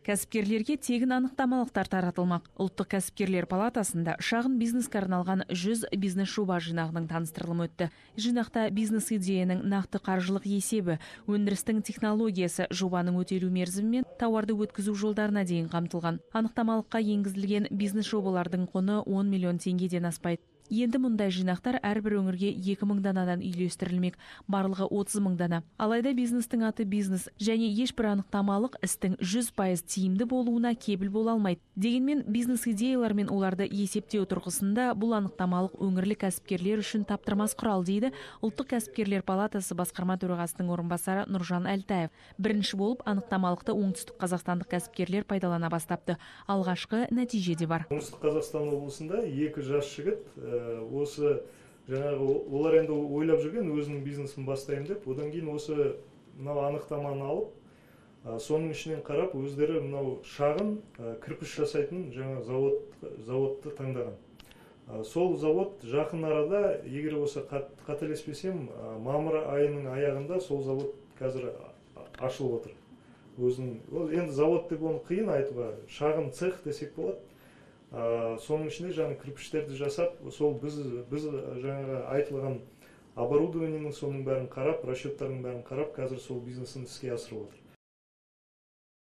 Кәсіпкерлерге тегін анықтамалықтар таратылмақ. Ұлттық кәсіпкерлер палатасында шағын бизнеске арналған 100 бизнес жоба жинағының таныстырылымы өтті. Жинақта бизнес идеяның нақты қаржылық есебі, өндірістің технологиясы, жобаның өтелу мерзімі мен тауарды өткізу жолдарына дейін қамтылған. Анықтамалыққа енгізілген бизнес жобалардың құны 10 миллион теңгеден аспайды. Енді мұндай жинақтар әрбір өңірге 2000 данадан үйлестірілмек, барлығы 30 000 дана. Алайда бизнестің аты бизнес және ешбір анықтамалық істің 100% тиімді болуына кепіл бола алмайды. Дегенмен бизнес идеялар мен оларды есептеу тұрғысында бұл анықтамалық өңірлік кәсіпкерлер үшін таптырмас құрал, дейді Ұлттық кәсіпкерлер палатасы басқарма төрағасының орынбасары Нұржан Әлтаев. Бірінші болып анықтамалықты оңтүстік қазақстандық кәсіпкерлер пайдалана бастапты. Алғашқы нәтиже де бар. Оңтүстік Қазақстан облысында 2 жас жігіт осы жаңағы олар енді ойлап жүрген өзінің бизнесін бастаймын деп, одан кейін осы мынау анықтаманы алып, соның ішінен қарап өздері мынау шағын кірпіш жасайтын жаңа заводты таңдаған. Сол завод жақын арада, егер осы қателеспесем, мамыр айының аяғында сол завод қазір ашылып отыр. Енді завод деп оны қиын айтуға, шағын цех десек болады. Соның ішінде жаңа кірпіштерді жасап, сол біз жаңағы айтылған оборудованиенің соның бәрін қарап, расчеттардың бәрін қарап, қазір сол бизнесін іске асырып отыр.